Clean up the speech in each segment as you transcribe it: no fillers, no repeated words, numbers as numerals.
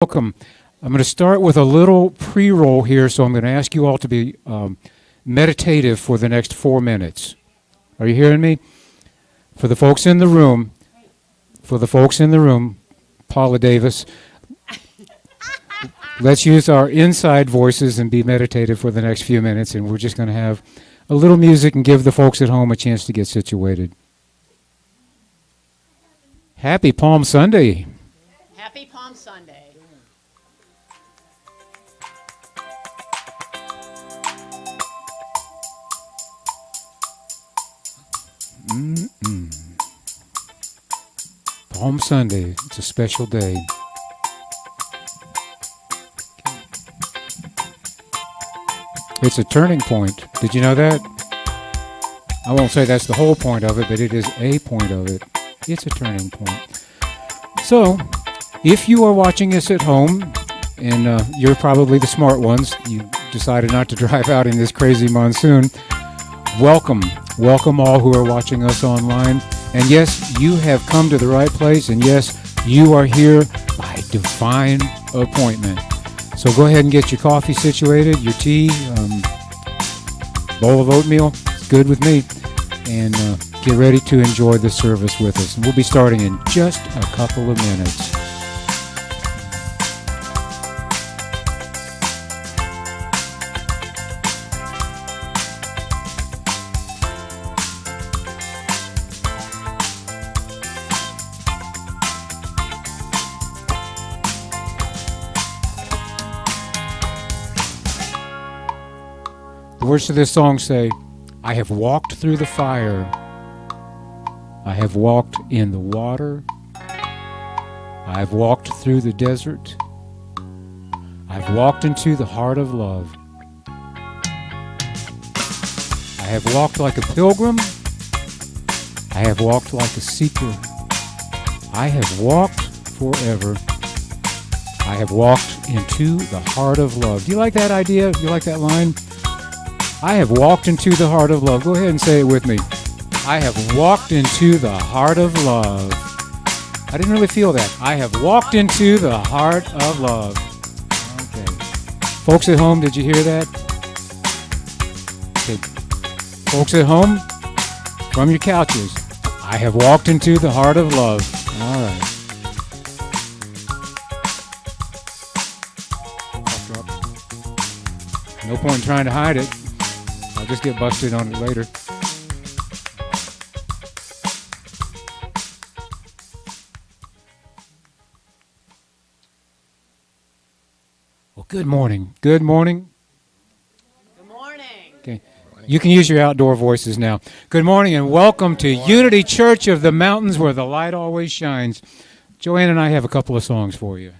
Welcome. I'm going to start with a little pre-roll here, so I'm going to ask you all to be meditative for the next 4 minutes. Are you hearing me? For the folks in the room, Paula Davis, let's use our inside voices and be meditative for the next few minutes, and we're just going to have a little music and give the folks at home a chance to get situated. Happy Palm Sunday. Happy Palm Sunday. Palm Sunday, it's a special day. It's a turning point. Did you know that? I won't say that's the whole point of it, but it is a point of it. It's a turning point. So, if you are watching us at home, and you're probably the smart ones, you decided not to drive out in this crazy monsoon, welcome. Welcome all who are watching us online. And yes, you have come to the right place, and yes, you are here by divine appointment. So go ahead and get your coffee situated, your tea, bowl of oatmeal, it's good with me, and get ready to enjoy the service with us. And we'll be starting in just a couple of minutes. The words of this song say, I have walked through the fire. I have walked in the water. I have walked through the desert. I've walked into the heart of love. I have walked like a pilgrim. I have walked like a seeker. I have walked forever. I have walked into the heart of love. Do you like that idea? Do you like that line? I have walked into the heart of love. Go ahead and say it with me. I have walked into the heart of love. I didn't really feel that. I have walked into the heart of love. Okay. Folks at home, did you hear that? Okay. Folks at home, from your couches, I have walked into the heart of love. All right. No point in trying to hide it. I'll just get busted on it later. Well, good morning. Good morning. Good morning. Okay. You can use your outdoor voices now. Good morning and welcome to Unity Church of the Mountains where the light always shines. Joanne and I have a couple of songs for you.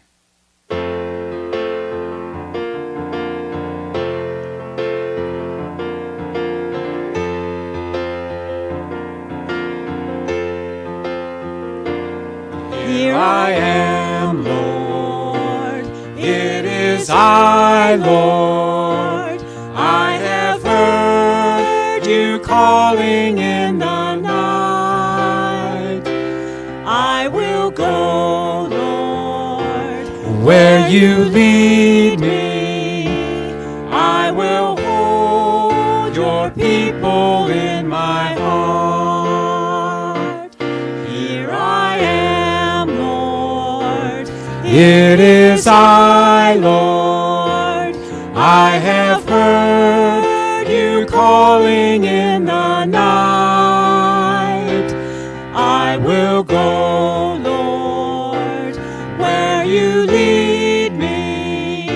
Here I am, Lord, it is I, Lord. I have heard you calling in the night. I will go, Lord, where you lead me. I will hold your people in my heart. Here I am, Lord, it is I, Lord. I have heard you calling in the night. I will go, Lord, where you lead me.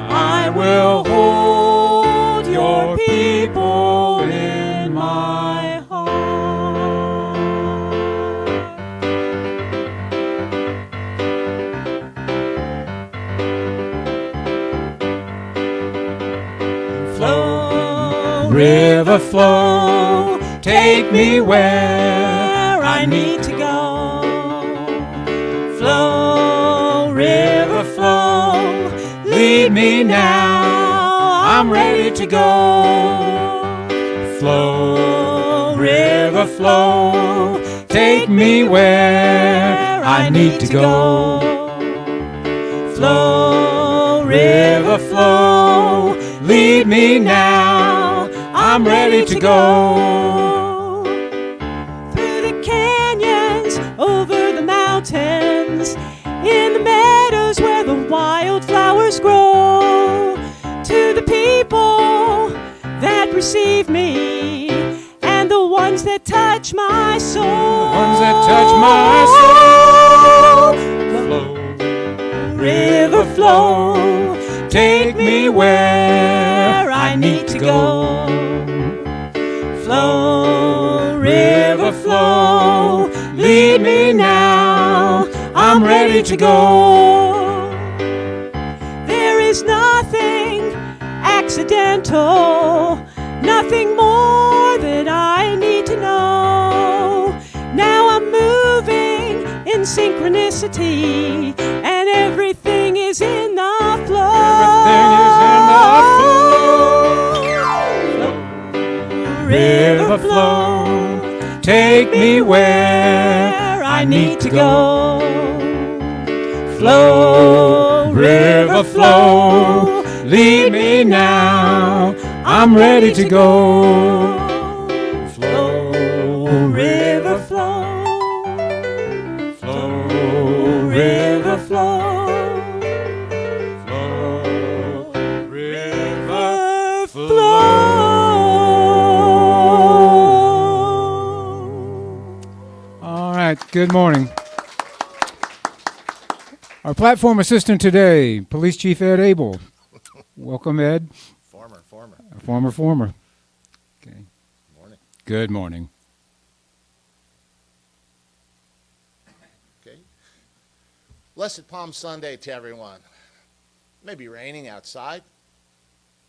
I will hold your people in my heart. Flow, river flow, take me where I need to go. Flow, river flow, lead me now, I'm ready to go. Flow, river flow, take me where I need to go. Flow, river, flow, lead me now. I'm ready to go. Through the canyons, over the mountains, in the meadows where the wildflowers grow. To the people that receive me, and the ones that touch my soul. Ones that touch my soul. Flow, river, flow, take me where I need to go. Flow, river, flow, lead me now. I'm ready to go. There is nothing accidental, nothing more that I need to know. Now I'm moving in synchronicity, and everything is in the flow. Everything is in the flow. River, flow, take me where I need to go. Flow, river, flow, lead me now. I'm ready to go. Flow, river, flow. Flow, river, flow. Flow, river, flow. All right, good morning. Our platform assistant today, Police Chief Ed Abel. Welcome, Ed. Former. Former. Okay. Morning. Good morning. Okay. Blessed Palm Sunday to everyone. It may be raining outside,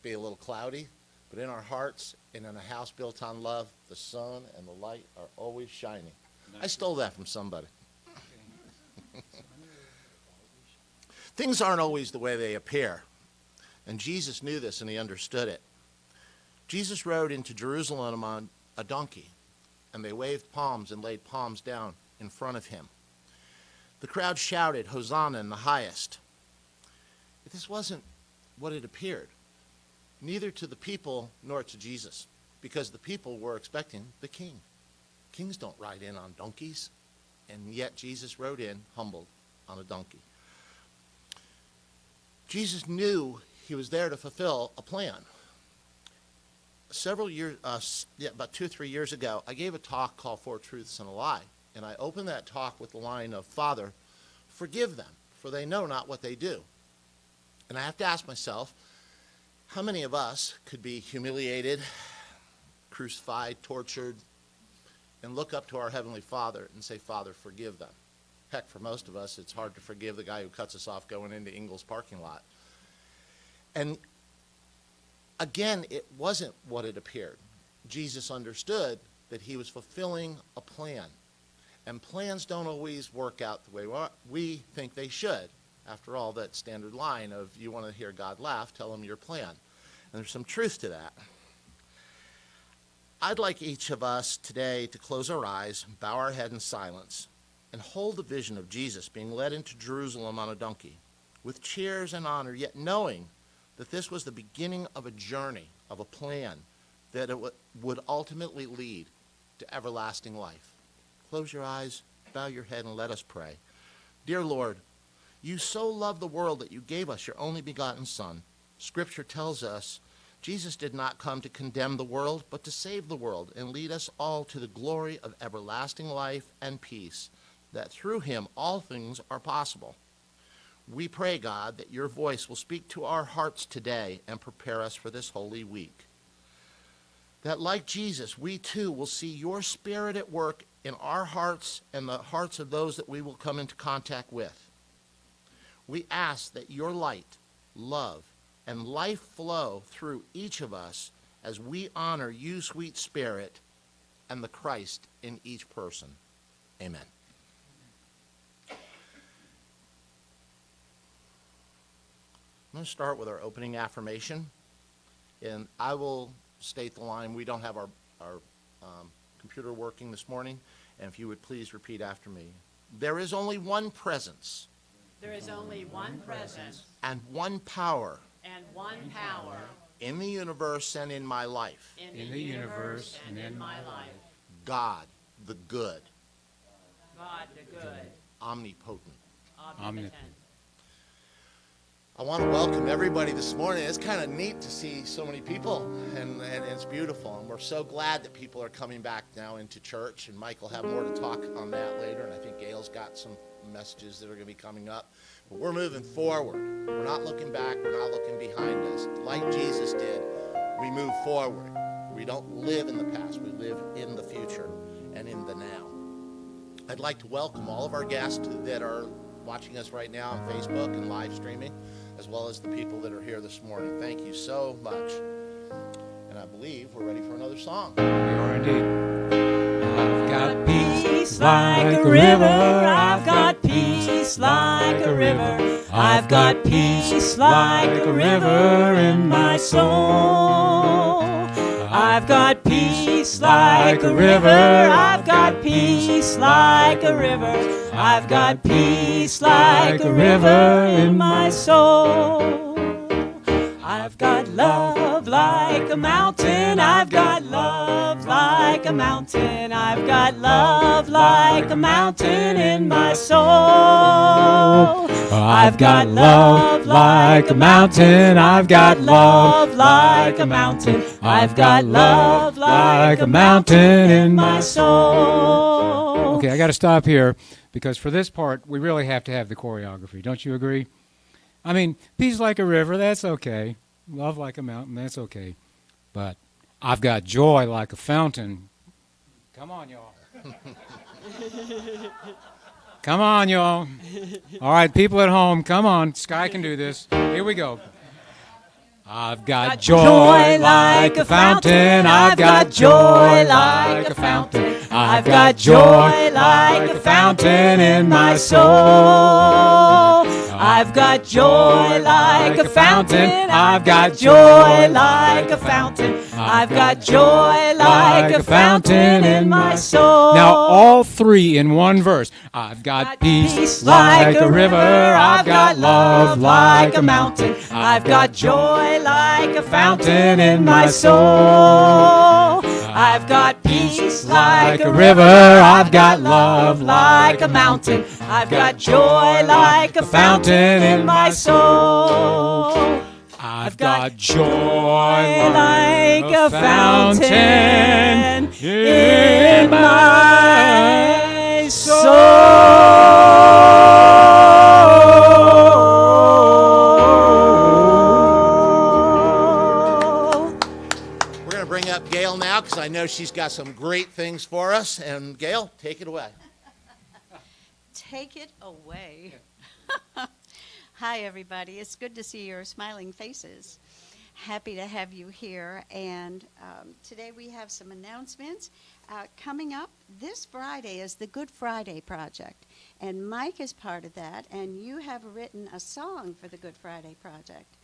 be a little cloudy, but in our hearts and in a house built on love, the sun and the light are always shining. I stole that from somebody. Things aren't always the way they appear, and Jesus knew this and he understood it. Jesus rode into Jerusalem on a donkey, and they waved palms and laid palms down in front of him. The crowd shouted, "Hosanna in the highest." But this wasn't what it appeared, neither to the people nor to Jesus, because the people were expecting the king. Kings don't ride in on donkeys, and yet Jesus rode in, humbled, on a donkey. Jesus knew he was there to fulfill a plan. Several years, about 2 or 3 years ago, I gave a talk called Four Truths and a Lie. And I opened that talk with the line of, "Father, forgive them, for they know not what they do." And I have to ask myself, how many of us could be humiliated, crucified, tortured, and look up to our Heavenly Father and say, "Father, forgive them"? Heck, for most of us, it's hard to forgive the guy who cuts us off going into Ingles parking lot. And again, it wasn't what it appeared. Jesus understood that he was fulfilling a plan. And plans don't always work out the way we think they should. After all, that standard line of, you want to hear God laugh, tell him your plan. And there's some truth to that. I'd like each of us today to close our eyes, bow our head in silence, and hold the vision of Jesus being led into Jerusalem on a donkey, with cheers and honor, yet knowing that this was the beginning of a journey, of a plan, that it would ultimately lead to everlasting life. Close your eyes, bow your head, and let us pray. Dear Lord, you so loved the world that you gave us your only begotten Son. Scripture tells us Jesus did not come to condemn the world, but to save the world and lead us all to the glory of everlasting life and peace, that through him all things are possible. We pray, God, that your voice will speak to our hearts today and prepare us for this holy week. That like Jesus, we too will see your Spirit at work in our hearts and the hearts of those that we will come into contact with. We ask that your light, love, and life flow through each of us as we honor you, sweet Spirit, and the Christ in each person. Amen. I'm going to start with our opening affirmation, and I will state the line. We don't have our computer working this morning, and if you would please repeat after me. There is only one presence There is only one presence and one power and one power in the universe and in my life. in the universe and in my life. God, the good, God the good, omnipotent. omnipotent. I want to welcome everybody this morning. It's kind of neat to see so many people, and it's beautiful. And we're so glad that people are coming back now into church. And Mike will have more to talk on that later. And I think Gail's got some messages that are going to be coming up. But we're moving forward. We're not looking back. We're not looking behind us. Like Jesus did, we move forward. We don't live in the past. We live in the future and in the now. I'd like to welcome all of our guests that are watching us right now on Facebook and live streaming, as well as the people that are here this morning. Thank you so much. And I believe we're ready for another song. We are indeed. I've got Peace like a river, I've got peace like a river. I've got peace like a river in my soul. I've got peace like a river, I've got peace like a river. I've got peace like a river in my soul. I've got love like a mountain, I've got love like a mountain. I've got love like a mountain in my soul. I've got love like a mountain, I've got love like a mountain. I've got love like a mountain in my soul. Okay, I got to stop here because for this part, we really have to have the choreography. Don't you agree? I mean, peace like a river, that's okay. Love like a mountain, that's okay. But I've got joy like a fountain. Come on, y'all. Come on, y'all. All right, people at home, come on. Sky can do this. Here we go. I've got joy like a fountain. I've got joy like a fountain. I've got joy like a fountain in my soul. I've got joy like a fountain. I've got joy like a fountain. I've got joy like a fountain in my soul. Now, all three in one verse. I've got peace like a river. I've got love like a mountain. I've got joy like a fountain in my soul. I've got peace Like a river, I've got love like a mountain. I've got joy like a fountain in my soul. I've got joy Like a fountain in my soul. We're going to bring up Gail now because I know she's got some great things for us. And Gail, take it away. Take it away. Hi, everybody. It's good to see your smiling faces. Happy to have you here. And today we have some announcements. Coming up this Friday is the Good Friday Project. And Mike is part of that. And you have written a song for the Good Friday Project.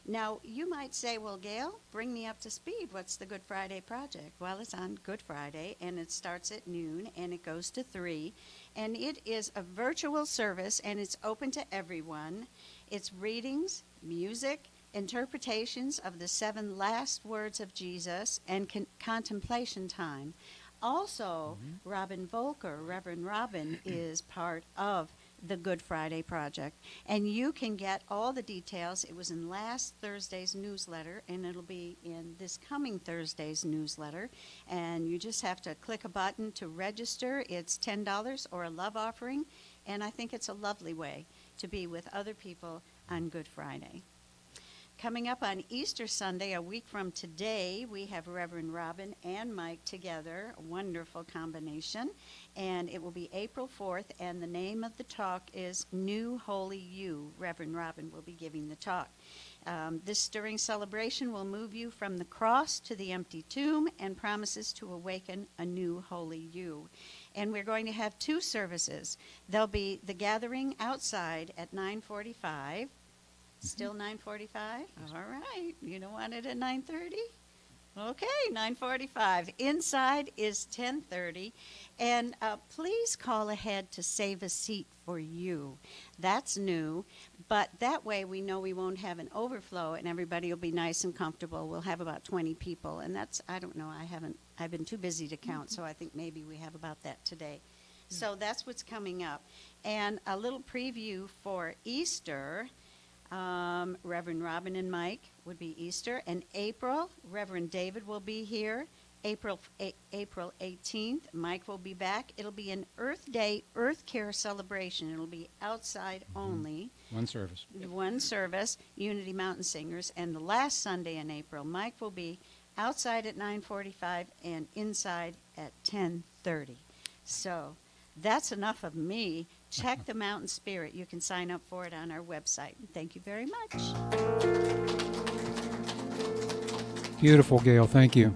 Now, you might say, well, Gail, bring me up to speed. What's the Good Friday Project? Well, it's on Good Friday, and it starts at noon, and it goes to 3. And it is a virtual service, and it's open to everyone. It's readings, music, interpretations of the 7 last words of Jesus, and contemplation time. Also, Robin Volker, Reverend Robin, is part of the Good Friday Project. And you can get all the details. It was in last Thursday's newsletter, and it'll be in this coming Thursday's newsletter. And you just have to click a button to register. It's $10 or a love offering. And I think it's a lovely way to be with other people on Good Friday. Coming up on Easter Sunday, a week from today, we have Reverend Robin and Mike together, a wonderful combination, and it will be April 4th, and the name of the talk is New Holy You. Reverend Robin will be giving the talk. This stirring celebration will move you from the cross to the empty tomb and promises to awaken a new holy you. And we're going to have 2 services. There'll be the gathering outside at 9:45. Still 9:45? All right. You don't want it at 9:30? Okay, 9:45. Inside is 10:30. And please call ahead to save a seat for you. That's new, but that way we know we won't have an overflow and everybody will be nice and comfortable. We'll have about 20 people, and that's, I don't know, I've been too busy to count, so I think maybe we have about that today. So that's what's coming up. And a little preview for Easter. Reverend Robin and Mike would be Easter. And April, Reverend David will be here. April 18th, Mike will be back. It'll be an Earth Day Earth Care celebration. It'll be outside only. One service. One service, Unity Mountain Singers. And the last Sunday in April, Mike will be outside at 9:45 and inside at 10:30. So that's enough of me. Check the Mountain Spirit. You can sign up for it on our website. Thank you very much. Beautiful, Gail. Thank you.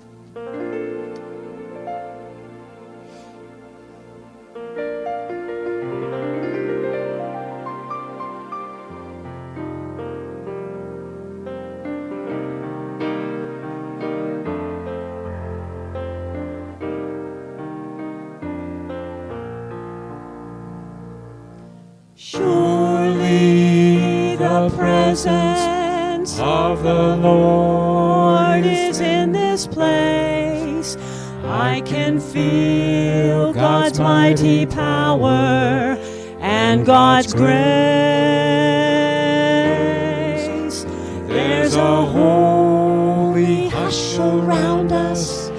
Surely the presence of the Lord is in this place. I can feel God's mighty power and God's grace. There's a holy hush around us.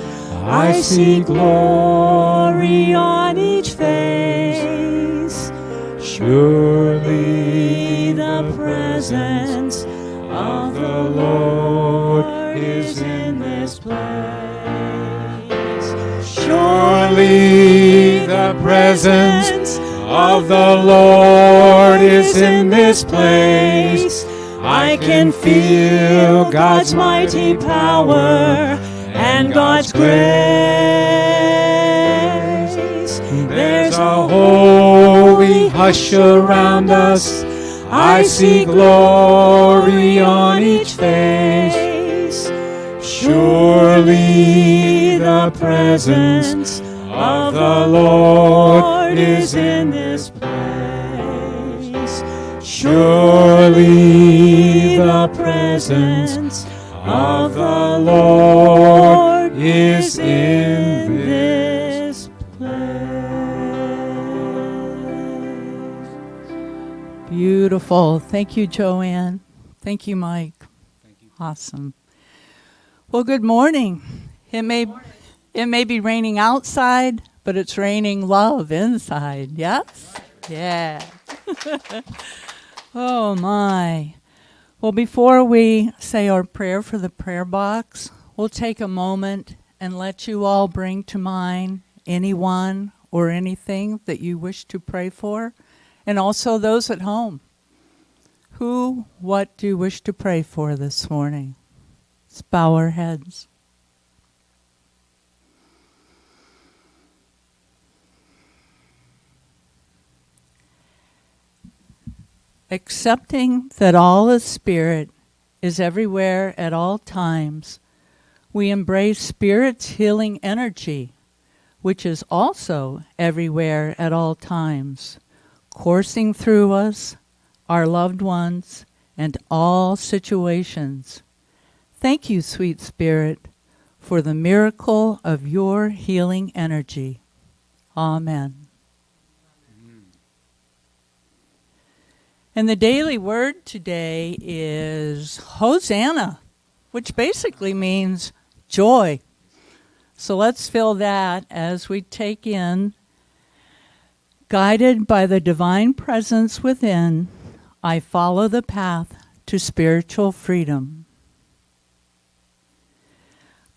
I see glory on each face. Surely the presence of the Lord is in this place. Surely the presence of the Lord is in this place. I can feel God's mighty power and God's grace. There's a holy hush around us. I see glory on each face. Surely the presence of the Lord is in this place. Surely the presence of the Lord is in this place. Beautiful. Thank you, Joanne. Thank you, Mike. Thank you. Awesome. Well, good morning. It may be raining outside, but it's raining love inside. Yes? Yeah. Oh, my. Well, before we say our prayer for the prayer box, we'll take a moment and let you all bring to mind anyone or anything that you wish to pray for, and also those at home. What do you wish to pray for this morning? Let's bow our heads. Accepting that all is Spirit is everywhere at all times, we embrace Spirit's healing energy, which is also everywhere at all times, coursing through us, our loved ones, and all situations. Thank you, sweet Spirit, for the miracle of your healing energy. Amen. And the daily word today is Hosanna, which basically means joy. So let's feel that as we take in, guided by the divine presence within, I follow the path to spiritual freedom.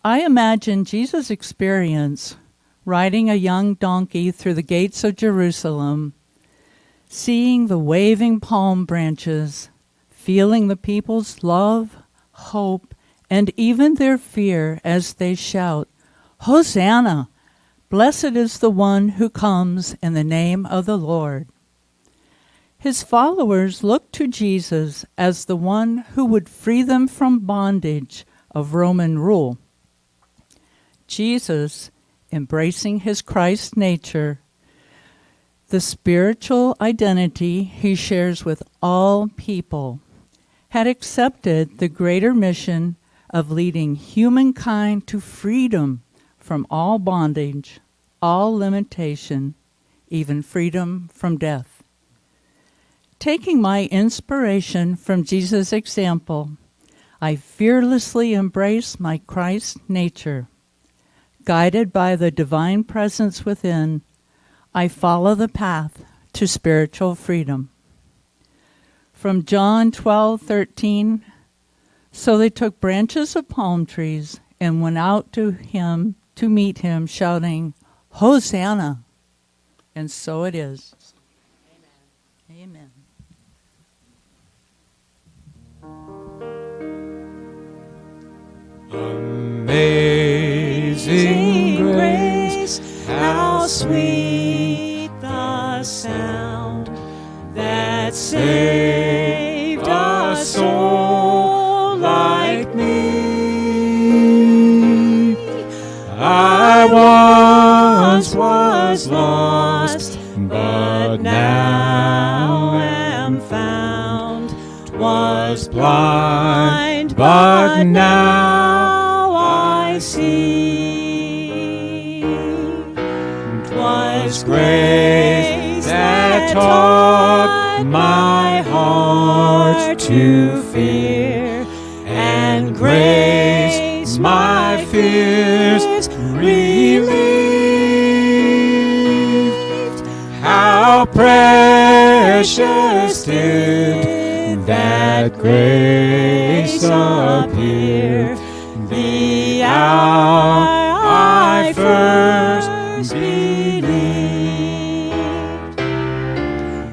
I imagine Jesus' experience riding a young donkey through the gates of Jerusalem, seeing the waving palm branches, feeling the people's love, hope, and even their fear as they shout, Hosanna! Blessed is the one who comes in the name of the Lord. His followers looked to Jesus as the one who would free them from bondage of Roman rule. Jesus, embracing his Christ nature, the spiritual identity he shares with all people, had accepted the greater mission of leading humankind to freedom from all bondage, all limitation, even freedom from death. Taking my inspiration from Jesus' example, I fearlessly embrace my Christ nature. Guided by the divine presence within, I follow the path to spiritual freedom. From John 12:13, so they took branches of palm trees and went out to him to meet him, shouting, Hosanna! And so it is. Amen. Amazing grace, how sweet the sound that saved a soul like me. I once was lost, but now am found. 'Twas blind, but now I see. 'Twas grace that taught my heart to fear, and grace my fears relieved. How precious did that grace appear the hour I first believed.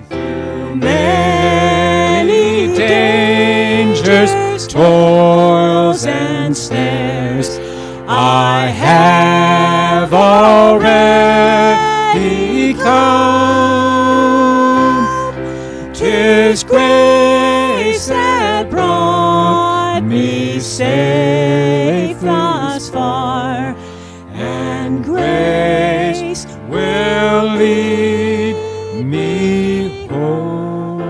Through many dangers, toils, and snares, I have already come. 'Tis grace that brought me safe thus far, and grace will lead me home.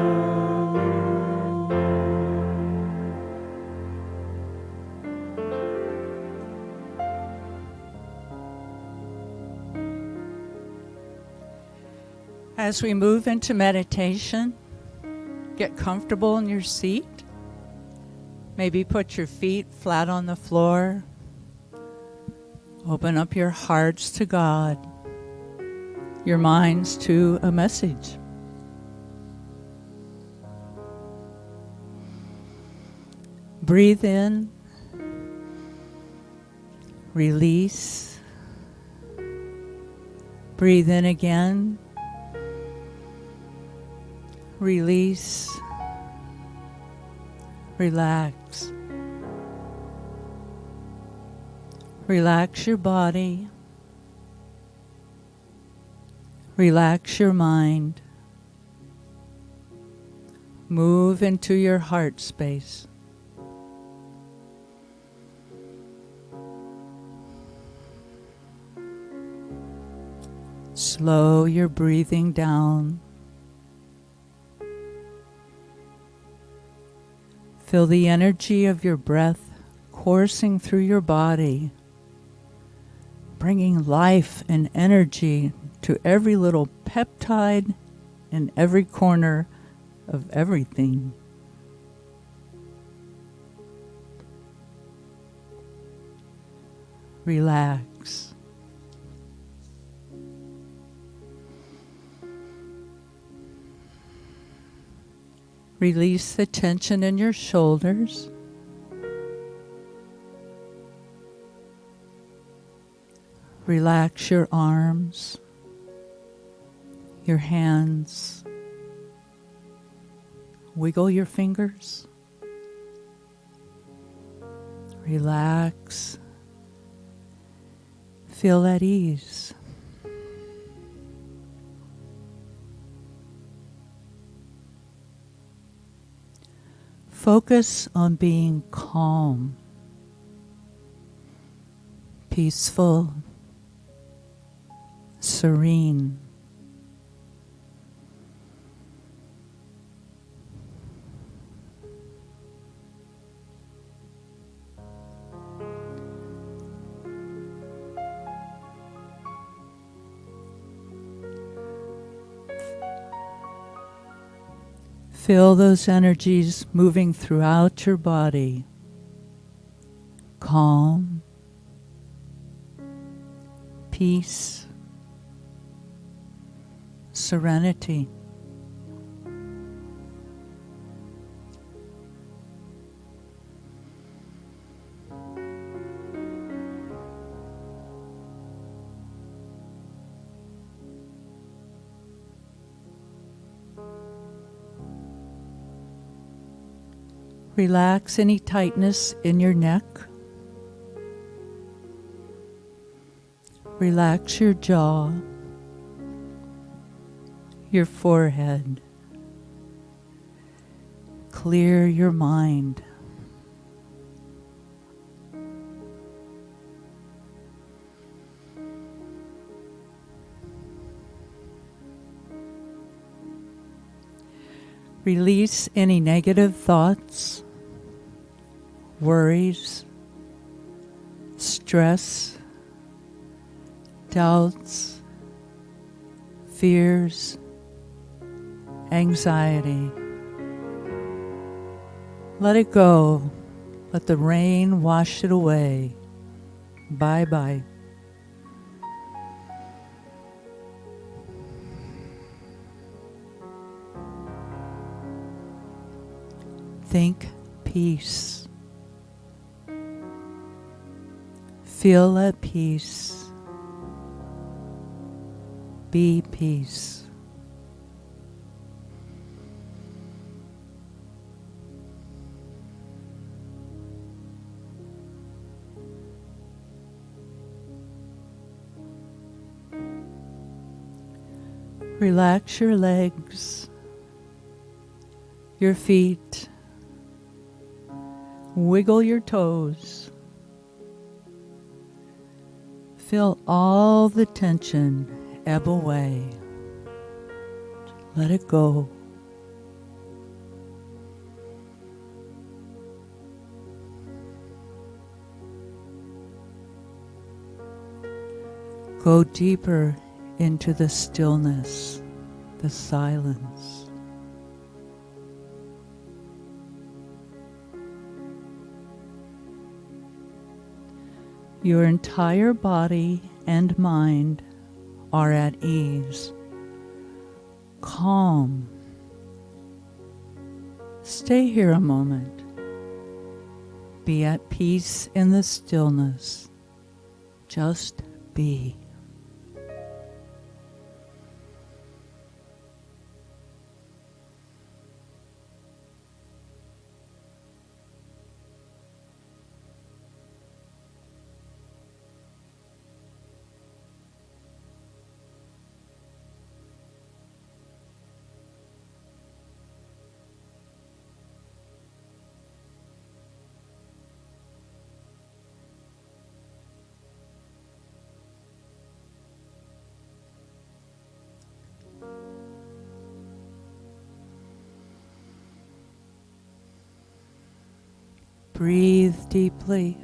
As we move into meditation, get comfortable in your seat. Maybe put your feet flat on the floor. Open up your hearts to God, your minds to a message. Breathe in, release. Breathe in again, release, relax. Relax your body. Relax your mind. Move into your heart space. Slow your breathing down. Feel the energy of your breath coursing through your body, bringing life and energy to every little peptide in every corner of everything. Relax. Release the tension in your shoulders. Relax your arms, your hands. Wiggle your fingers. Relax. Feel at ease. Focus on being calm, peaceful, serene. Feel those energies moving throughout your body. Calm, peace, serenity. Relax any tightness in your neck. Relax your jaw, your forehead. Clear your mind. Release any negative thoughts, worries, stress, doubts, fears, anxiety. Let it go. Let the rain wash it away. Bye-bye. Think peace. Feel at peace. Be peace. Relax your legs, your feet. Wiggle your toes. Feel all the tension ebb away. Let it go. Go deeper into the stillness, the silence. Your entire body and mind are at ease, calm. Stay here a moment. Be at peace in the stillness. Just be. Breathe deeply.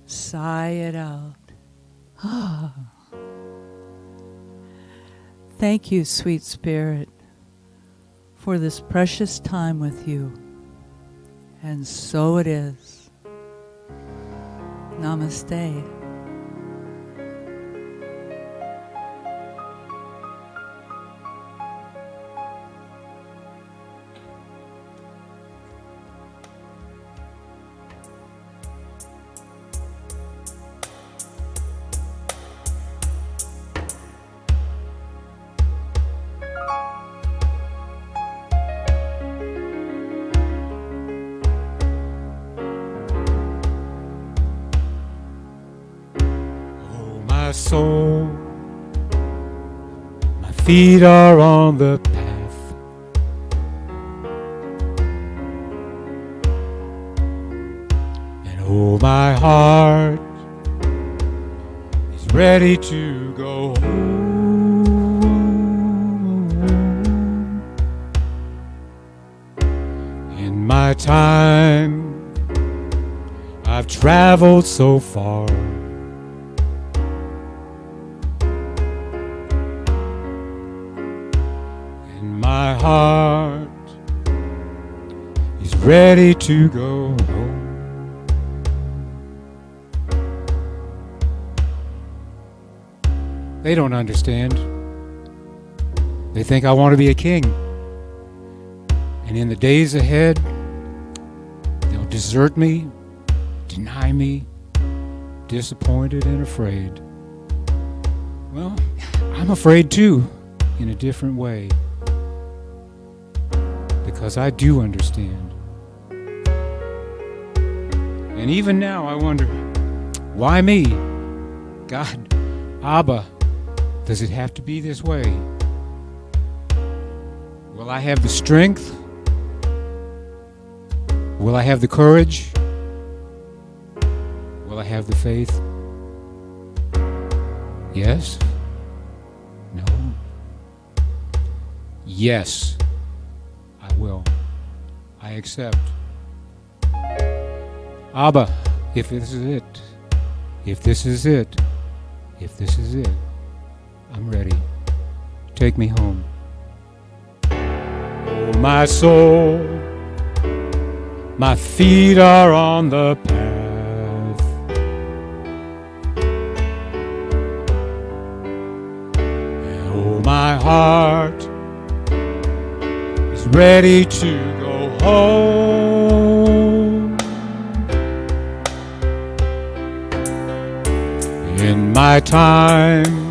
Sigh it out. Thank you, sweet spirit, for this precious time with you. And so it is. Namaste. My soul, my feet are on the path. And Oh, my heart is ready to go home. In my time, I've traveled so far. And my heart is ready to go home. They don't understand. They think I want to be a king. And in the days ahead, they'll desert me, deny me, disappointed and afraid. Well, I'm afraid too, in a different way. Because I do understand. And even now I wonder, why me? God, Abba, does it have to be this way? Will I have the strength? Will I have the courage? Will I have the faith? Yes? No? Yes, I will. I accept. Abba, if this is it, if this is it, if this is it, I'm ready. Take me home. Oh, my soul, my feet are on the path. And oh, my heart is ready to go home. In my time,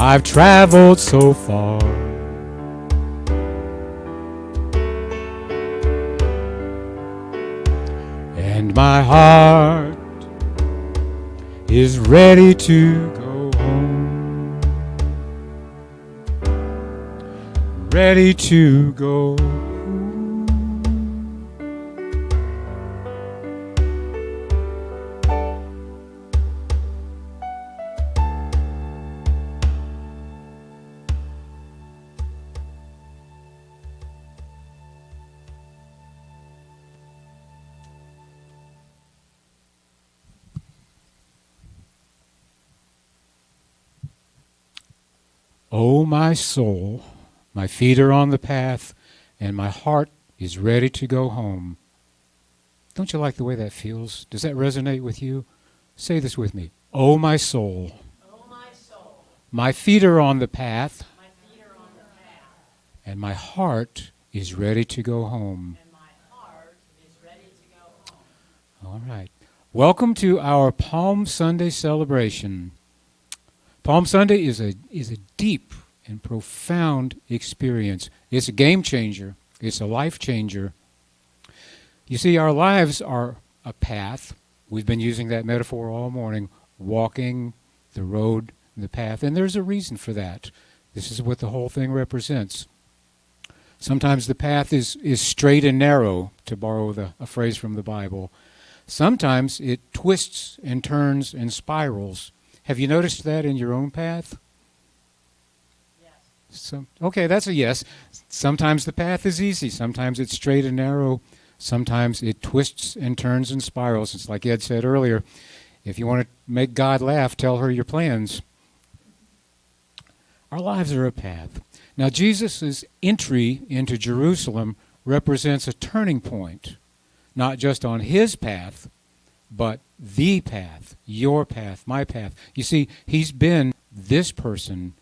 I've traveled so far. And my heart is ready to go home. Ready to go home. Oh, my soul, my feet are on the path, and my heart is ready to go home. Don't you like the way that feels? Does that resonate with you? Say this with me. Oh, my soul, Oh, my soul, my feet are on the path, my feet are on the path, and my heart is ready to go home. and my heart is ready to go home. All right. Welcome to our Palm Sunday celebration. Palm Sunday is a deep and profound experience. It's a game changer. It's a life changer. You see, our lives are a path. We've been using that metaphor all morning, walking the road, the path, and there's a reason for that. This is what the whole thing represents. Sometimes the path is straight and narrow, to borrow a phrase from the Bible. Sometimes it twists and turns and spirals. Have you noticed that in your own path? Yes. Okay, that's a yes. Sometimes the path is easy. Sometimes it's straight and narrow. Sometimes it twists and turns and spirals. It's like Ed said earlier, if you want to make God laugh, tell her your plans. Our lives are a path. Now, Jesus' entry into Jerusalem represents a turning point, not just on his path, but the path, your path, my path. You see, he's been this person,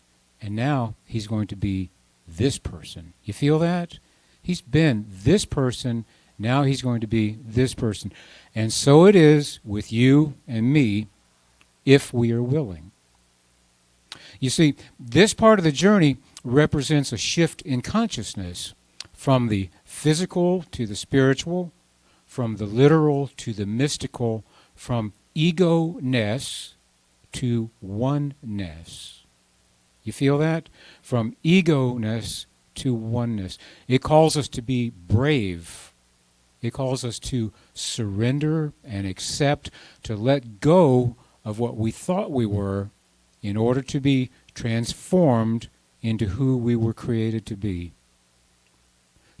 and now he's going to be this person. You feel that? He's been this person, now he's going to be this person. And so it is with you and me, if we are willing. You see, this part of the journey represents a shift in consciousness from the physical to the spiritual, from the literal to the mystical, from ego-ness to oneness. You feel that? From ego-ness to oneness. It calls us to be brave It calls us to surrender and accept, to let go of what we thought we were in order to be transformed into who we were created to be.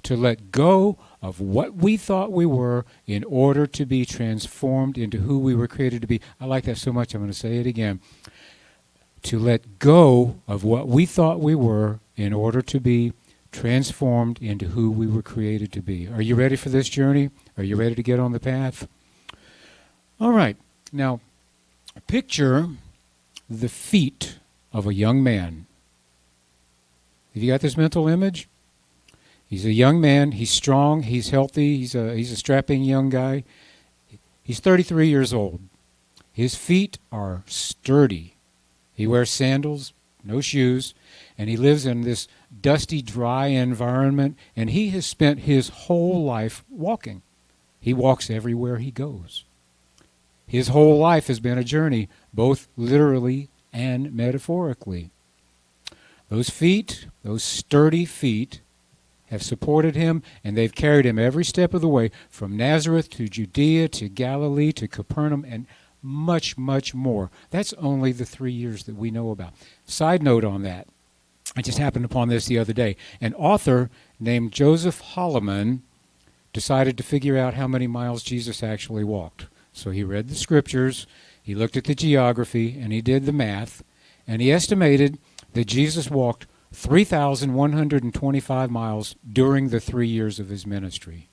To let go of what we thought we were in order to be transformed into who we were created to be. I like that so much, I'm going to say it again. To let go of what we thought we were in order to be transformed into who we were created to be. Are you ready for this journey? Are you ready to get on the path? All right. Now, picture the feet of a young man. Have you got this mental image? He's a young man. He's strong. He's healthy. He's a strapping young guy. He's 33 years old. His feet are sturdy. He wears sandals, no shoes, and he lives in this dusty, dry environment, and he has spent his whole life walking. He walks everywhere he goes. His whole life has been a journey, both literally and metaphorically. Those feet, those sturdy feet, have supported him, and they've carried him every step of the way, from Nazareth to Judea to Galilee to Capernaum, and much, much more. That's only the 3 years that we know about. Side note on that, I just happened upon this the other day. An author named Joseph Holloman decided to figure out how many miles Jesus actually walked. So he read the scriptures, he looked at the geography, and he did the math, and he estimated that Jesus walked 3,125 miles during the 3 years of his ministry.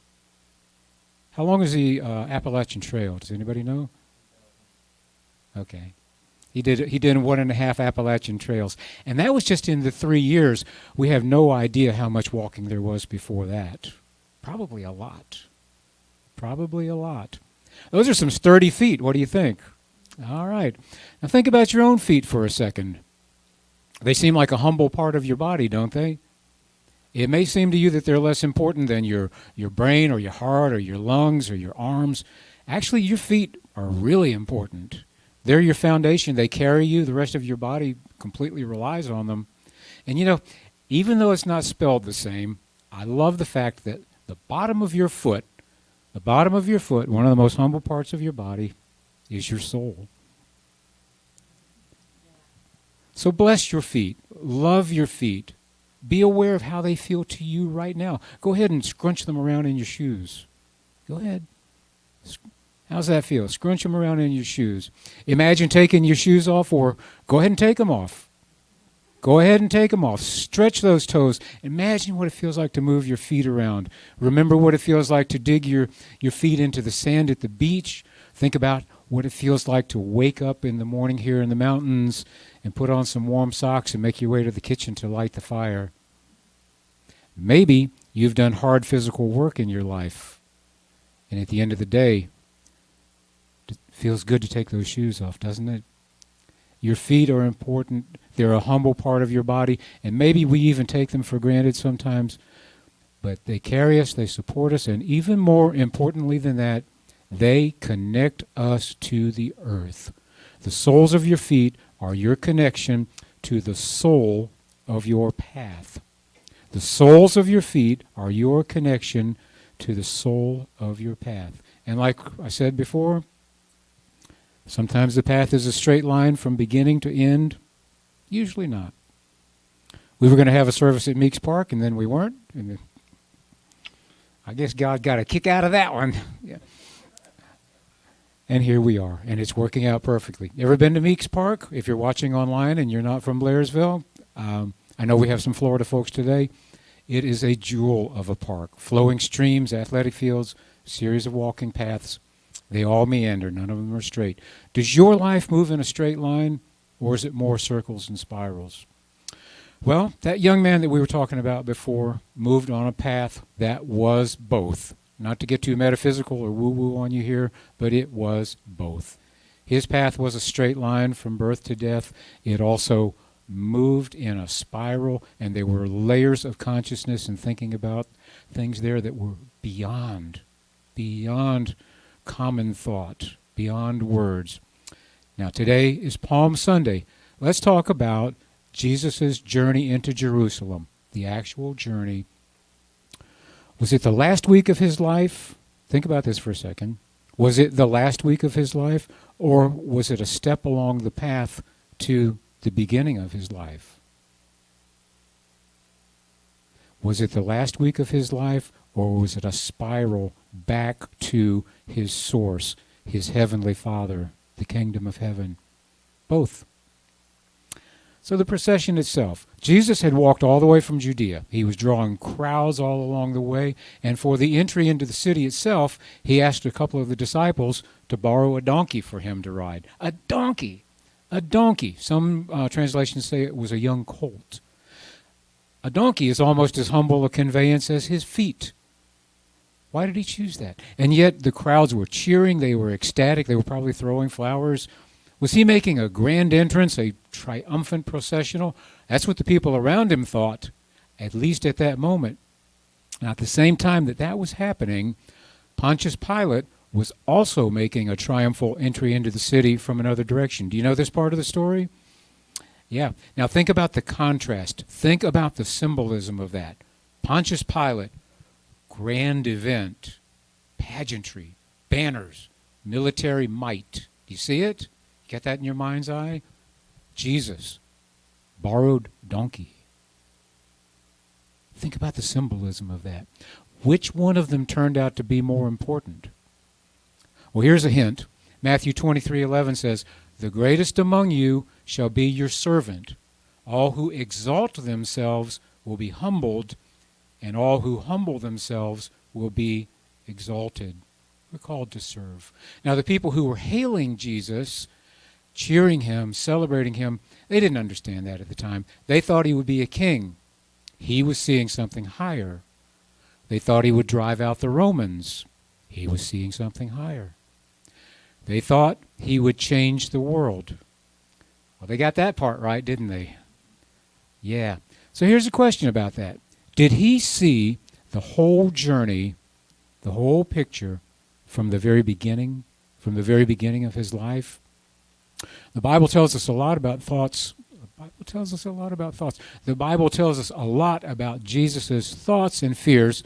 How long is the Appalachian Trail? Does anybody know? Okay. He did 1.5 Appalachian Trails. And that was just in the 3 years. We have no idea how much walking there was before that. Probably a lot. Probably a lot. Those are some sturdy feet. What do you think? All right. Now think about your own feet for a second. They seem like a humble part of your body, don't they? It may seem to you that they're less important than your brain or your heart or your lungs or your arms. Actually, your feet are really important. They're your foundation. They carry you. The rest of your body completely relies on them. And you know, even though it's not spelled the same, I love the fact that the bottom of your foot, one of the most humble parts of your body, is your soul. So bless your feet. Love your feet. Be aware of how they feel to you right now. Go ahead and scrunch them around in your shoes. Go ahead. How's that feel? Scrunch them around in your shoes. Imagine taking your shoes off, or go ahead and take them off. Go ahead and take them off. Stretch those toes. Imagine what it feels like to move your feet around. Remember what it feels like to dig your feet into the sand at the beach. Think about what it feels like to wake up in the morning here in the mountains and put on some warm socks and make your way to the kitchen to light the fire. Maybe you've done hard physical work in your life, and at the end of the day, it feels good to take those shoes off, doesn't it? Your feet are important. They're a humble part of your body, and maybe we even take them for granted sometimes, but they carry us, they support us, and even more importantly than that, they connect us to the earth. The soles of your feet are your connection to the soul of your path. The soles of your feet are your connection to the soul of your path. And like I said before, sometimes the path is a straight line from beginning to end. Usually not. We were going to have a service at Meeks Park, and then we weren't. And I guess God got a kick out of that one. Yeah. And here we are, and it's working out perfectly. Ever been to Meeks Park? If you're watching online and you're not from Blairsville, I know we have some Florida folks today. It is a jewel of a park. Flowing streams, athletic fields, series of walking paths. They all meander. None of them are straight. Does your life move in a straight line, or is it more circles and spirals? Well, that young man that we were talking about before moved on a path that was both. Not to get too metaphysical or woo-woo on you here, but it was both. His path was a straight line from birth to death. It also moved in a spiral, and there were layers of consciousness and thinking about things there that were beyond common thought, beyond words. Now, today is Palm Sunday. Let's talk about Jesus' journey into Jerusalem, the actual journey. Was it the last week of his life? Think about this for a second. Was it the last week of his life, or was it a step along the path to the beginning of his life? Was it the last week of his life, or was it a spiral back to his source, his heavenly Father, the kingdom of heaven? Both. So the procession itself. Jesus had walked all the way from Judea. He was drawing crowds all along the way, and for the entry into the city itself, he asked a couple of the disciples to borrow a donkey for him to ride. A donkey! A donkey. Some translations say it was a young colt. A donkey is almost as humble a conveyance as his feet. Why did he choose that? And yet the crowds were cheering, they were ecstatic, they were probably throwing flowers. Was he making a grand entrance, a triumphant processional? That's what the people around him thought, at least at that moment. Now, at the same time that that was happening, Pontius Pilate was also making a triumphal entry into the city from another direction. Do you know this part of the story? Yeah. Now think about the contrast. Think about the symbolism of that. Pontius Pilate, grand event, pageantry, banners, military might. Do you see it? Get that in your mind's eye? Jesus, borrowed donkey. Think about the symbolism of that. Which one of them turned out to be more important? Well, here's a hint. Matthew 23:11 says, "The greatest among you shall be your servant. All who exalt themselves will be humbled, and all who humble themselves will be exalted." We're called to serve. Now, the people who were hailing Jesus, cheering him, celebrating him, they didn't understand that at the time. They thought he would be a king. He was seeing something higher. They thought he would drive out the Romans. He was seeing something higher. They thought he would change the world. Well, they got that part right, didn't they? Yeah. So here's a question about that. Did he see the whole journey, the whole picture from the very beginning of his life? The Bible tells us a lot about thoughts. The Bible tells us a lot about Jesus' thoughts and fears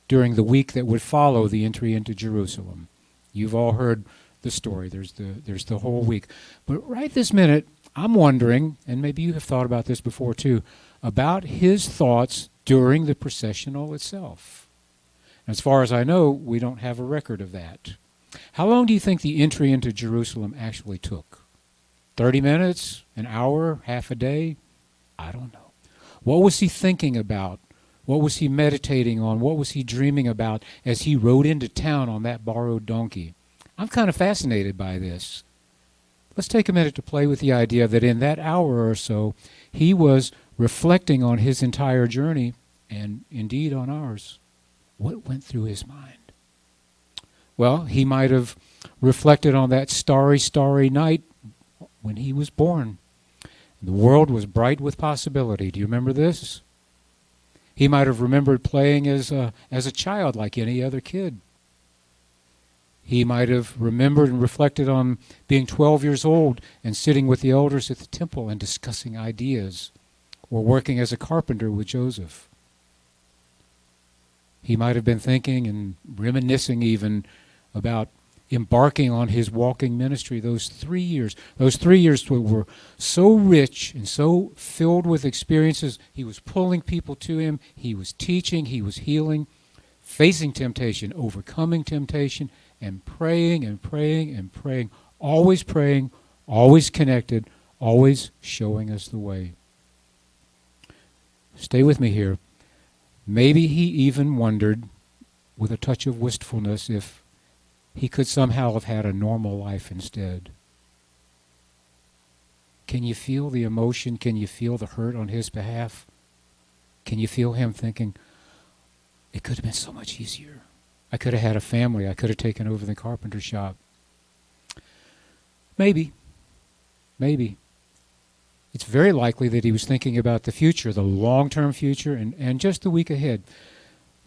during the week that would follow the entry into Jerusalem. You've all heard the story. There's the whole week. But right this minute, I'm wondering, and maybe you have thought about this before too, about his thoughts during the processional itself. As far as I know, we don't have a record of that. How long do you think the entry into Jerusalem actually took? 30 minutes? An hour? Half a day? I don't know. What was he thinking about? What was he meditating on? What was he dreaming about as he rode into town on that borrowed donkey? I'm kind of fascinated by this. Let's take a minute to play with the idea that in that hour or so, he was reflecting on his entire journey and indeed on ours. What went through his mind? Well, he might have reflected on that starry, starry night when he was born. The world was bright with possibility. Do you remember this? He might have remembered playing as a child like any other kid. He might have remembered and reflected on being 12 years old and sitting with the elders at the temple and discussing ideas, or working as a carpenter with Joseph. He might have been thinking and reminiscing even about embarking on his walking ministry those 3 years. Those 3 years were so rich and so filled with experiences. He was pulling people to him. He was teaching. He was healing, facing temptation, overcoming temptation, and praying and praying and praying, always connected, always showing us the way. Stay with me here. Maybe he even wondered, with a touch of wistfulness, if he could somehow have had a normal life instead. Can you feel the emotion? Can you feel the hurt on his behalf? Can you feel him thinking, it could have been so much easier. I could have had a family. I could have taken over the carpenter shop. Maybe. It's very likely that he was thinking about the future, the long-term future, and just the week ahead.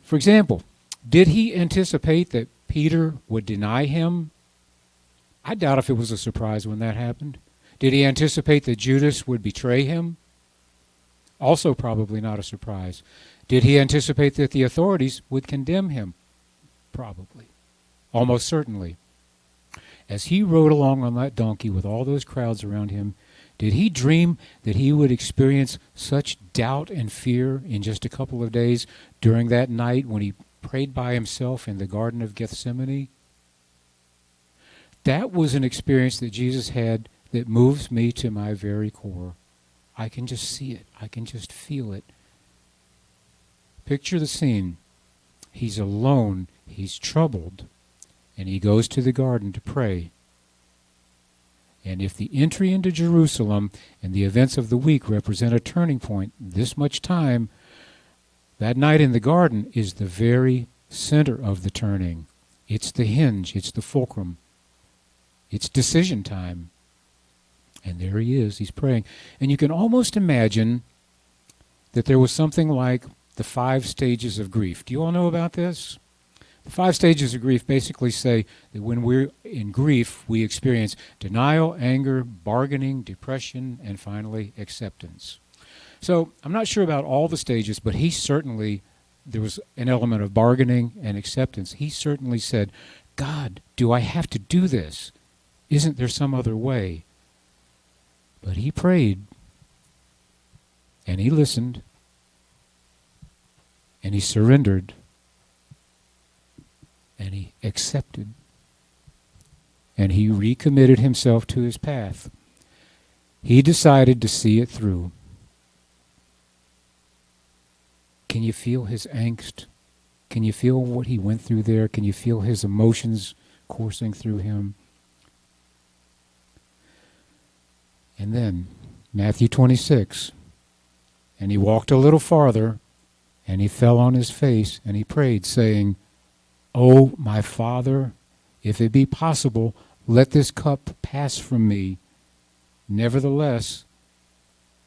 For example, did he anticipate that Peter would deny him? I doubt if it was a surprise when that happened. Did he anticipate that Judas would betray him? Also probably not a surprise. Did he anticipate that the authorities would condemn him? Probably. Almost certainly. As he rode along on that donkey with all those crowds around him, did he dream that he would experience such doubt and fear in just a couple of days during that night when he prayed by himself in the Garden of Gethsemane? That was an experience that Jesus had that moves me to my very core. I can just see it. I can just feel it. Picture the scene. He's alone. He's troubled. And he goes to the garden to pray. And if the entry into Jerusalem and the events of the week represent a turning point, this much time, that night in the garden is the very center of the turning. It's the hinge. It's the fulcrum. It's decision time. And there he is. He's praying. And you can almost imagine that there was something like the 5 stages of grief. Do you all know about this? The 5 stages of grief basically say that when we're in grief, we experience denial, anger, bargaining, depression, and finally acceptance. So I'm not sure about all the stages, but there was an element of bargaining and acceptance. He certainly said, God, do I have to do this? Isn't there some other way? But he prayed, and he listened, and he surrendered, and he accepted, and he recommitted himself to his path. He decided to see it through. Can you feel his angst? Can you feel what he went through there? Can you feel his emotions coursing through him? And then, Matthew 26, and he walked a little farther, and he fell on his face, and he prayed, saying, "O my Father, if it be possible, let this cup pass from me. Nevertheless,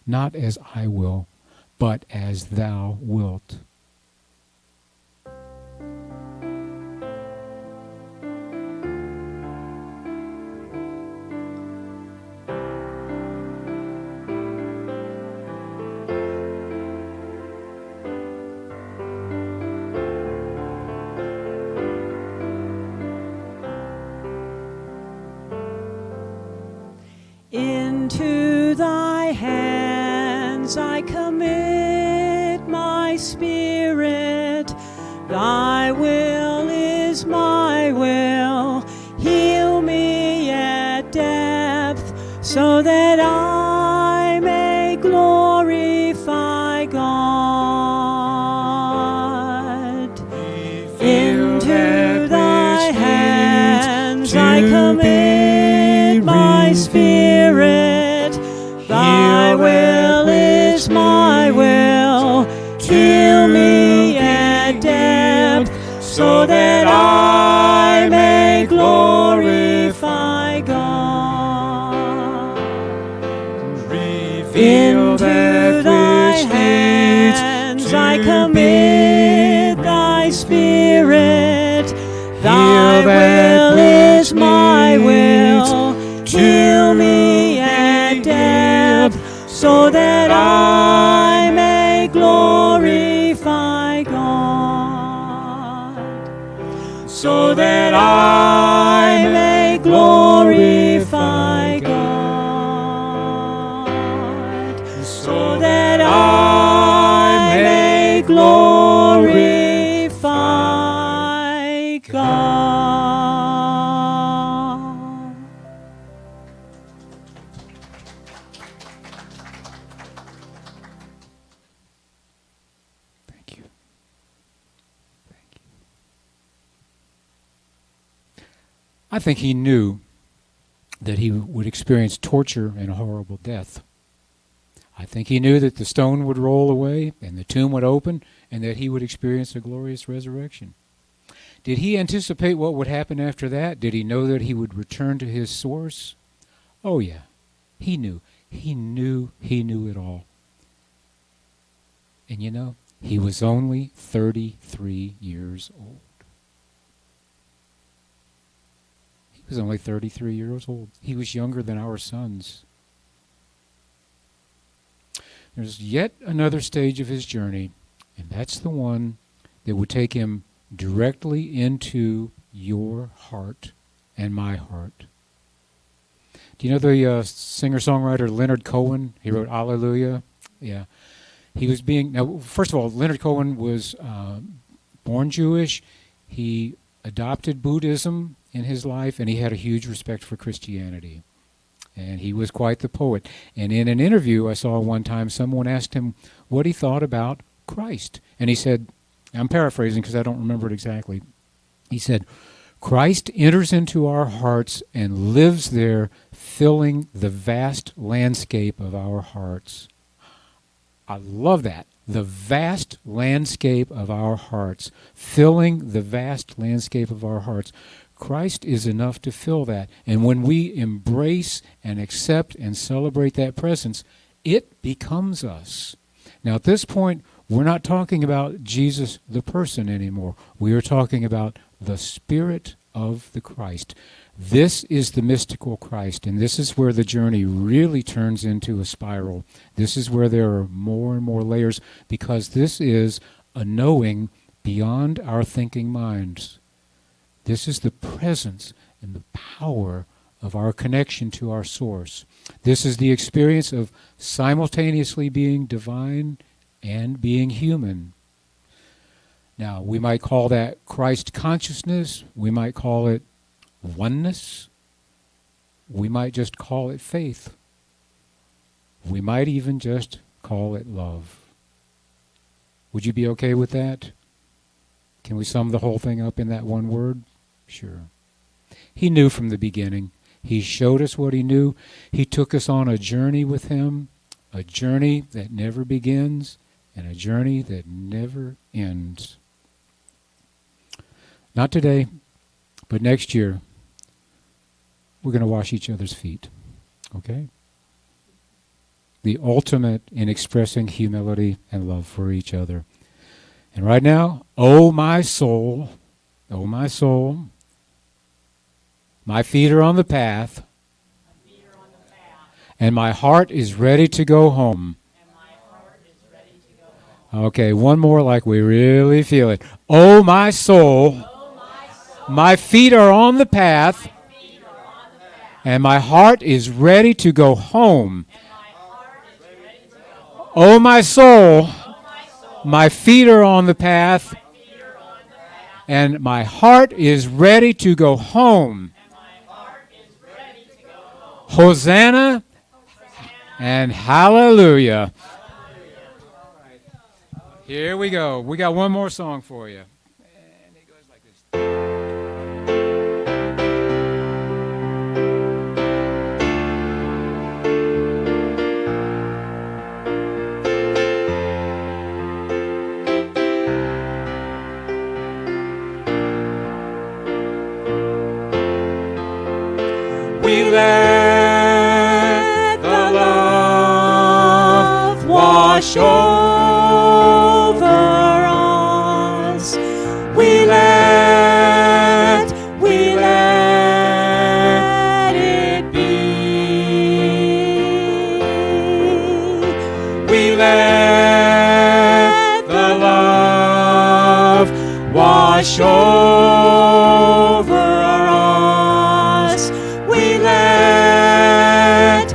not as I will, but as thou wilt." Into thy hands I commit my spirit. Thy will is my will. Heal me at depth so that I may glorify God. Into thy hands I commit my spirit. Thy will is my will. Heal me at depth so that I may glorify God. Into thy hands I commit thy spirit. Thy will is my will. Heal me at depth so that I may glorify God. So that I may glorify God. So that I may glorify God. Thank you. Thank you. I think he knew that he would experience torture and a horrible death. I think he knew that the stone would roll away and the tomb would open and that he would experience a glorious resurrection. Did he anticipate what would happen after that? Did he know that he would return to his source? Oh yeah, he knew. He knew it all. And you know, he was only 33 years old. He was only 33 years old. He was younger than our sons. There's yet another stage of his journey, and that's the one that would take him directly into your heart and my heart. Do you know the singer-songwriter Leonard Cohen? He wrote Hallelujah. Yeah. He was now, first of all, Leonard Cohen was born Jewish. He adopted Buddhism in his life, and he had a huge respect for Christianity. And he was quite the poet. And in an interview I saw one time, someone asked him what he thought about Christ. And he said, I'm paraphrasing because I don't remember it exactly. He said, Christ enters into our hearts and lives there, filling the vast landscape of our hearts. I love that. The vast landscape of our hearts, filling the vast landscape of our hearts. Christ is enough to fill that. And when we embrace and accept and celebrate that presence, it becomes us. Now, at this point, we're not talking about Jesus the person anymore. We are talking about the Spirit of the Christ. This is the mystical Christ, and this is where the journey really turns into a spiral. This is where there are more and more layers, because this is a knowing beyond our thinking minds. This is the presence and the power of our connection to our source. This is the experience of simultaneously being divine and being human. Now, we might call that Christ consciousness. We might call it oneness. We might just call it faith. We might even just call it love. Would you be okay with that? Can we sum the whole thing up in that one word? Sure. He knew from the beginning. He showed us what he knew. He took us on a journey with him, a journey that never begins and a journey that never ends. Not today, but next year, we're going to wash each other's feet, okay? The ultimate in expressing humility and love for each other. And right now, oh my soul, my feet are on the path, and my heart is ready to go home. Okay, one more like we really feel it. Oh my soul, my feet are on the path, and my heart is ready to go home. Oh my soul, my feet are on the path, and my heart is ready to go home. Hosanna and hallelujah. Here we go. We got one more song for you. And it goes like this. We let the love wash over us. We let it be. We let the love wash over us. We let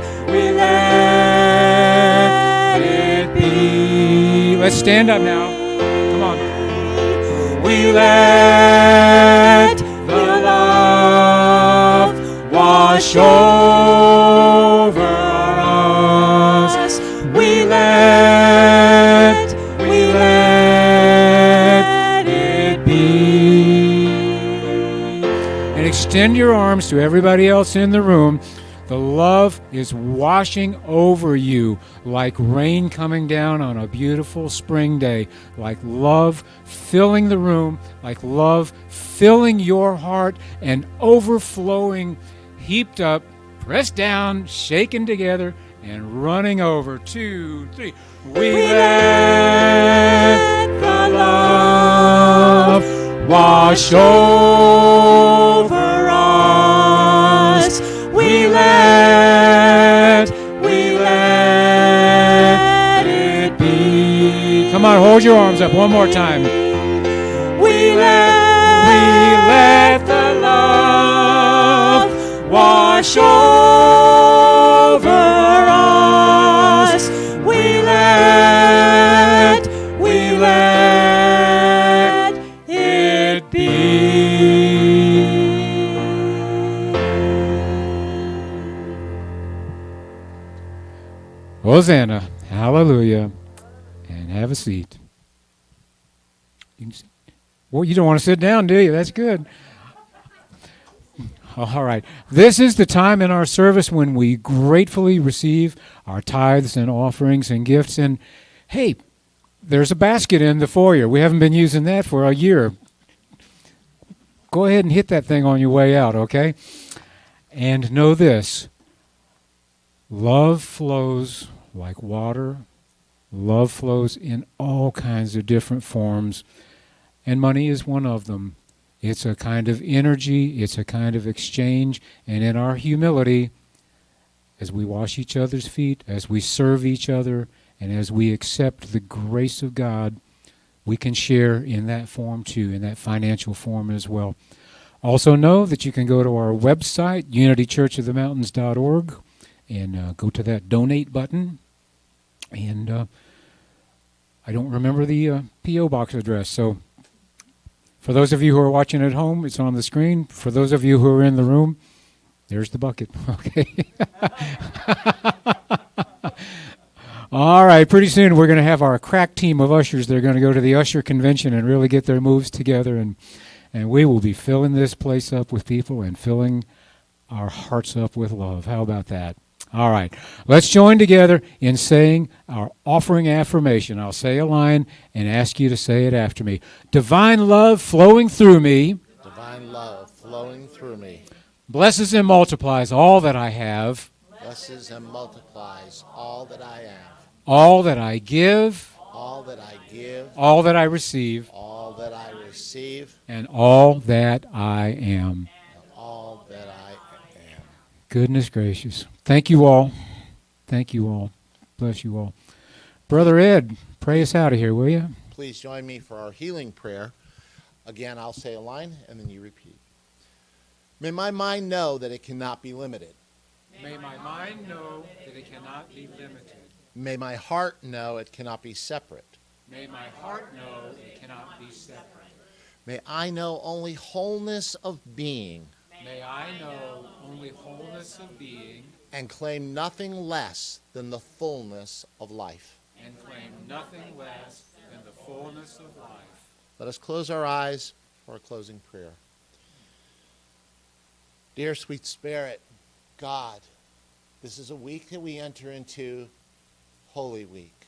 it be. Let's stand up now. Come on. We let the love wash over us. We let it be. And extend your arms to everybody else in the room. The love is washing over you like rain coming down on a beautiful spring day, like love filling the room, like love filling your heart and overflowing, heaped up, pressed down, shaken together, and running over. 2, 3. We let the love wash over us. We let it be. Come on, hold your arms up one more time. We let Hosanna. Hallelujah. And have a seat. Well, you don't want to sit down, do you? That's good. All right. This is the time in our service when we gratefully receive our tithes and offerings and gifts. And, hey, there's a basket in the foyer. We haven't been using that for a year. Go ahead and hit that thing on your way out, okay? And know this. Love flows like water. Love flows in all kinds of different forms. And money is one of them. It's a kind of energy. It's a kind of exchange. And in our humility, as we wash each other's feet, as we serve each other, and as we accept the grace of God, we can share in that form too, in that financial form as well. Also know that you can go to our website, unitychurchofthemountains.org, and go to that donate button. And I don't remember the P.O. box address, so for those of you who are watching at home, it's on the screen. For those of you who are in the room, there's the bucket. Okay. All right, pretty soon we're going to have our crack team of ushers. They're going to go to the usher convention and really get their moves together, and we will be filling this place up with people and filling our hearts up with love. How about that? All right, let's join together in saying our offering affirmation. I'll say a line and ask you to say it after me. Divine love flowing through me. Divine love flowing through me. Blesses and multiplies all that I have. Blesses and multiplies all that I have. All that I give. All that I give. All that I receive. All that I receive. And all that I am. And all that I am. Goodness gracious. Thank you all. Thank you all. Bless you all. Brother Ed, pray us out of here, will you? Please join me for our healing prayer. Again, I'll say a line and then you repeat. May my mind know that it cannot be limited. May my mind know that it cannot be limited. May my heart know it cannot be separate. May my heart know it cannot be separate. May I know only wholeness of being. May I know only wholeness of being. And claim nothing less than the fullness of life. And claim nothing less than the fullness of life. Let us close our eyes for a closing prayer. Dear sweet Spirit, God, this is a week that we enter into, Holy Week.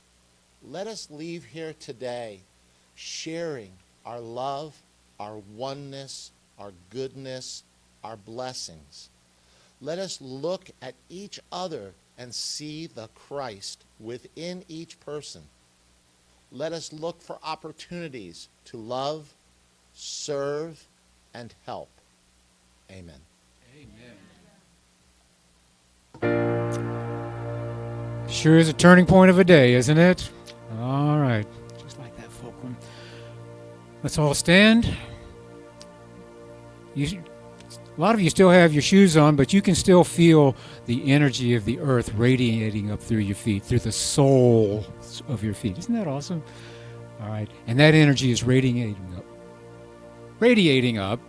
Let us leave here today sharing our love, our oneness, our goodness, our blessings. Let us look at each other and see the Christ within each person. Let us look for opportunities to love, serve, and help. Amen. Amen. Sure is a turning point of a day, isn't it? All right. Just like that, Fulcrum. Let's all stand. A lot of you still have your shoes on, but you can still feel the energy of the earth radiating up through your feet, through the soles of your feet. Isn't that awesome? All right. And that energy is radiating up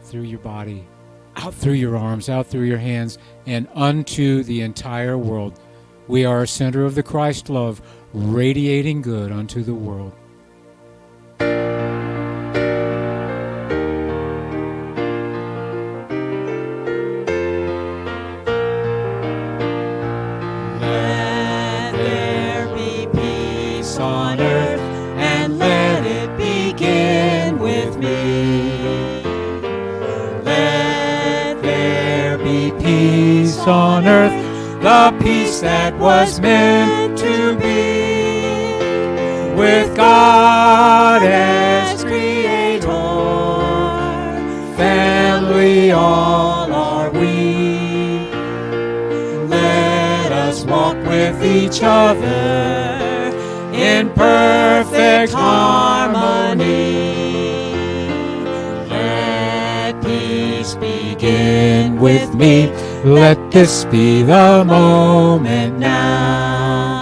through your body, out through your arms, out through your hands, and unto the entire world. We are a center of the Christ love, radiating good unto the world. Let there be peace on earth, and let it begin with me. Let there be peace on earth, the peace that was meant to be, with God as Creator, family all are we. Let us walk with each other in perfect harmony. Let peace begin with me. Let this be the moment now.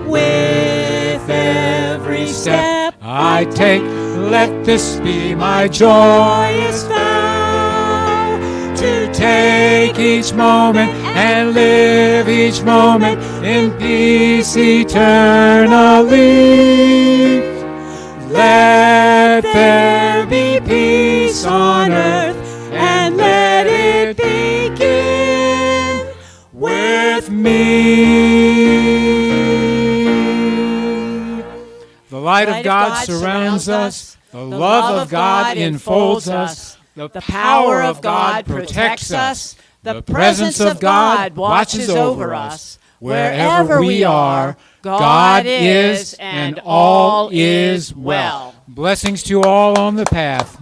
With every step I take, let this be my joyous vow, to take each moment and live each each moment in peace eternally. Let there be peace on earth, and let it begin with me. The light of God surrounds us. The love of God enfolds us. The power of God protects us. The presence of God watches over us. Wherever we are, God is, and all is well. Blessings to all on the path.